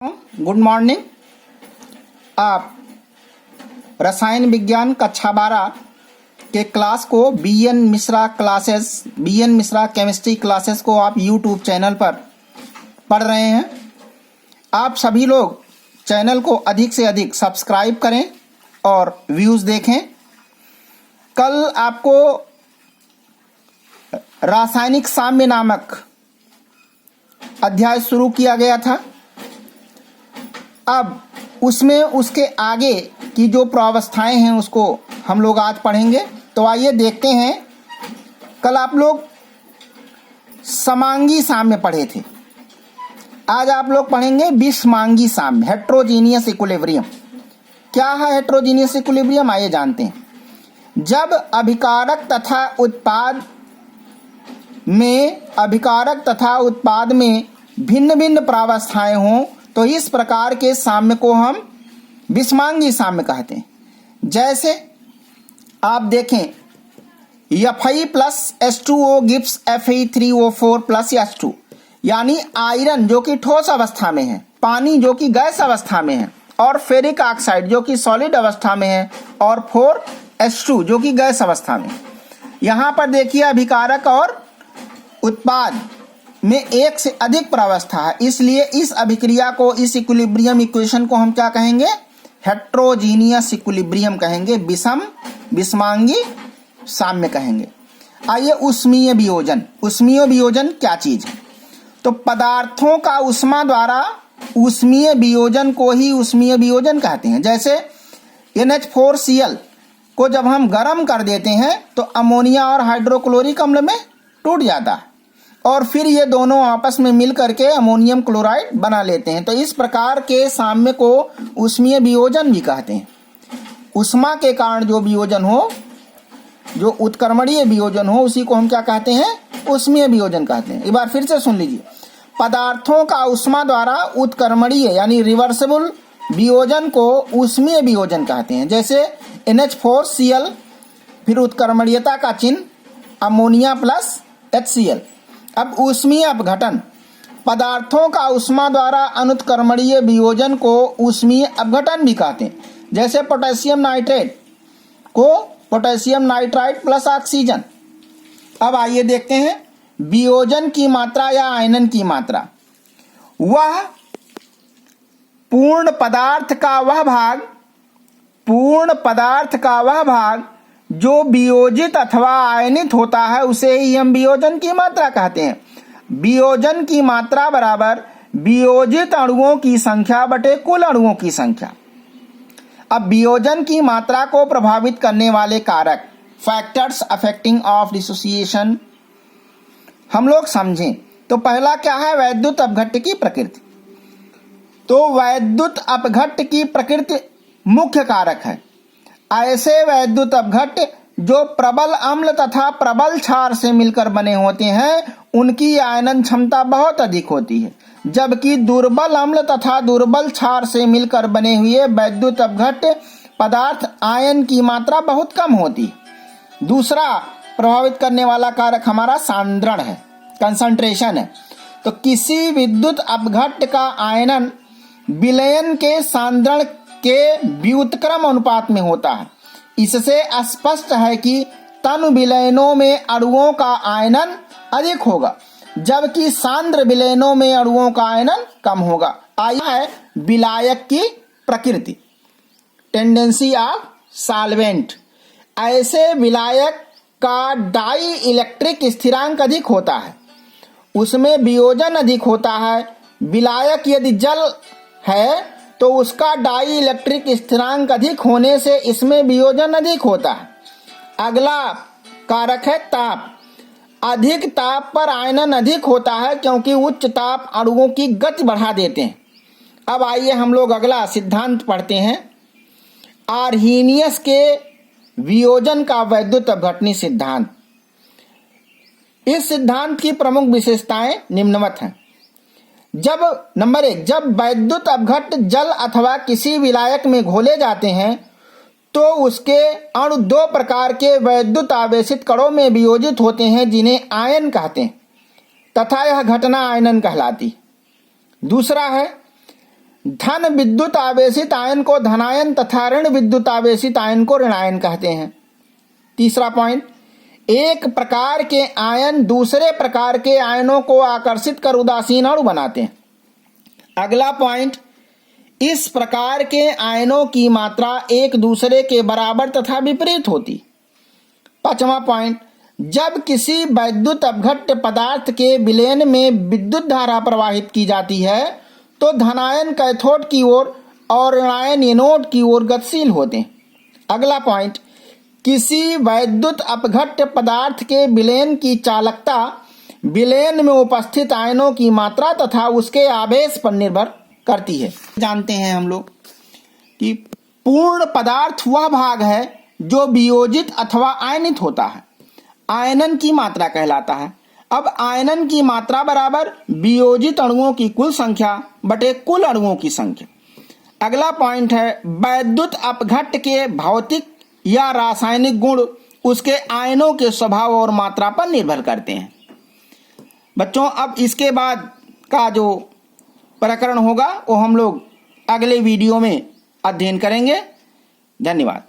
Good morning. आप रसायन विज्ञान कक्षा 12 के क्लास को B N Mishra chemistry classes को आप यूट्यूब चैनल पर पढ़ रहे हैं। आप सभी लोग चैनल को अधिक से अधिक सब्सक्राइब करें और व्यूज़ देखें। कल आपको रासायनिक साम्य नामक अध्याय शुरू किया गया था। अब उसमें उसके आगे की जो प्रावस्थाएं हैं उसको हम लोग आज पढ़ेंगे। तो आइए देखते हैं। कल आप लोग समांगी साम्य पढ़े थे, आज आप लोग पढ़ेंगे विषमांगी साम्य, हेट्रोजीनियस इक्विलिब्रियम। क्या है हेट्रोजीनियस इक्विलिब्रियम, आइए जानते हैं। जब अभिकारक तथा उत्पाद में भिन्न भिन्न प्रावस्थाएं हों तो इस प्रकार के साम्य को हम विषमांगी साम्य कहते हैं। जैसे आप देखें, Fe plus H2O gives Fe3O4 plus H2, यानी आयरन जो कि ठोस अवस्था में है, पानी जो कि गैस अवस्था में है, और फेरिक ऑक्साइड जो कि सॉलिड अवस्था में है, और 4H2 जो कि गैस अवस्था में है। यहाँ पर देखिए अभिकारक और उत्पाद में एक से अधिक प्रावस्था है, इसलिए इस अभिक्रिया को, इस इक्विलिब्रियम इक्वेशन को हम क्या कहेंगे, हेट्रोजीनियस इक्विलिब्रियम कहेंगे, विषमांगी साम्य कहेंगे। आइए उष्मीय वियोजन। उष्मीय वियोजन क्या चीज है? तो पदार्थों का उष्मा द्वारा उष्मीय वियोजन को ही उष्मीय वियोजन कहते हैं। जैसे NH4Cl को जब हम गर्म कर देते हैं तो अमोनिया और हाइड्रोक्लोरिक अम्ल में टूट जाता है और फिर ये दोनों आपस में मिल करके अमोनियम क्लोराइड बना लेते हैं। तो इस प्रकार के साम्य को उष्मीय वियोजन भी कहते हैं। उष्मा के कारण जो वियोजन हो, जो उत्क्रमणीय वियोजन हो, उसी को हम क्या कहते हैं, उष्मीय वियोजन कहते हैं। एक बार फिर से सुन लीजिए। पदार्थों का उष्मा द्वारा उत्क्रमणीय यानी रिवर्सिबल वियोजन को उष्मीय वियोजन कहते हैं। जैसे NH4Cl, फिर उत्क्रमणीयता का चिन्ह अमोनिया प्लस HCl। अब ऊष्मीय अपघटन, पदार्थों का उष्मा द्वारा अनुत्क्रमणीय वियोजन को ऊष्मीय अपघटन भी कहते हैं। जैसे पोटेशियम नाइट्रेट को पोटेशियम नाइट्राइट प्लस ऑक्सीजन। अब आइए देखते हैं वियोजन की मात्रा या आयनन की मात्रा। वह पूर्ण पदार्थ का वह भाग जो वियोजित अथवा आयनित होता है उसे ही हम वियोजन की मात्रा कहते हैं। वियोजन की मात्रा बराबर वियोजित अणुओं की संख्या बटे कुल अणुओं की संख्या। अब वियोजन की मात्रा को प्रभावित करने वाले कारक, फैक्टर्स अफेक्टिंग ऑफ डिसोसिएशन, हम लोग समझें। तो पहला क्या है, वैद्युत अपघट्य की प्रकृति। तो वैद्युत अपघट्य की प्रकृति मुख्य कारक है। ऐसे वैद्युत अपघट्य जो प्रबल अम्ल तथा प्रबल क्षार से मिलकर बने होते हैं उनकी आयनन क्षमता बहुत अधिक होती है, जबकि दुर्बल अम्ल तथा दुर्बल क्षार से मिलकर बने हुए वैद्युत अपघट्य पदार्थ आयन की मात्रा बहुत कम होती है। दूसरा प्रभावित करने वाला कारक हमारा सांद्रण है, कंसंट्रेशन है। तो किसी विद्युत अपघट्य का आयनन विलयन के सांद्रण के व्युत्क्रम अनुपात में होता है। इससे स्पष्ट है कि तनु विलयनों में अणुओं का आयनन अधिक होगा, जबकि सांद्र विलयनों में अणुओं का आयनन कम होगा। आइए है विलायक की प्रकृति, टेंडेंसी ऑफ सॉल्वेंट। ऐसे विलायक का डाई इलेक्ट्रिक स्थिरांक अधिक होता है, उसमें वियोजन अधिक होता है। विलायक यदि जल है तो उसका डाई इलेक्ट्रिक स्थिरांक अधिक होने से इसमें वियोजन अधिक होता है। अगला कारक है ताप। अधिक ताप पर आयनन अधिक होता है क्योंकि उच्च ताप अणुओं की गति बढ़ा देते हैं। अब आइए हम लोग अगला सिद्धांत पढ़ते हैं, आर्हीनियस के वियोजन का वैद्युत अपघटनी सिद्धांत। इस सिद्धांत की प्रमुख विशेषताएं निम्नवत हैं। नंबर 1, जब वैद्युत अपघट्य जल अथवा किसी विलायक में घोले जाते हैं तो उसके अणु दो प्रकार के वैद्युत आवेशित कणों में वियोजित होते हैं जिन्हें आयन कहते हैं तथा यह घटना आयनन कहलाती। दूसरा है धन विद्युत आवेशित आयन को धनायन तथा ऋण विद्युत आवेशित आयन को ऋणायन कहते हैं। तीसरा पॉइंट, एक प्रकार के आयन दूसरे प्रकार के आयनों को आकर्षित कर उदासीन अणु बनाते हैं। अगला पॉइंट, इस प्रकार के आयनों की मात्रा एक दूसरे के बराबर तथा विपरीत होती। पांचवा पॉइंट, जब किसी वैद्युत अपघट्य पदार्थ के विलयन में विद्युत धारा प्रवाहित की जाती है तो धनायन कैथोड की ओर और ऋणायन एनोड की ओर गतिशील होते हैं। अगला पॉइंट, किसी वैद्युत अपघट्य पदार्थ के विलयन की चालकता विलयन में उपस्थित आयनों की मात्रा तथा उसके आवेश पर निर्भर करती है। जानते हैं हम लोग कि पूर्ण पदार्थ वह भाग है जो वियोजित अथवा आयनित होता है, आयनन की मात्रा कहलाता है। अब आयनन की मात्रा बराबर वियोजित अणुओं की कुल संख्या बटे कुल अणुओं की संख्या। अगला पॉइंट है, वैद्युत अपघट्य के भौतिक या रासायनिक गुण उसके आयनों के स्वभाव और मात्रा पर निर्भर करते हैं। बच्चों, अब इसके बाद का जो प्रकरण होगा वो हम लोग अगले वीडियो में अध्ययन करेंगे। धन्यवाद।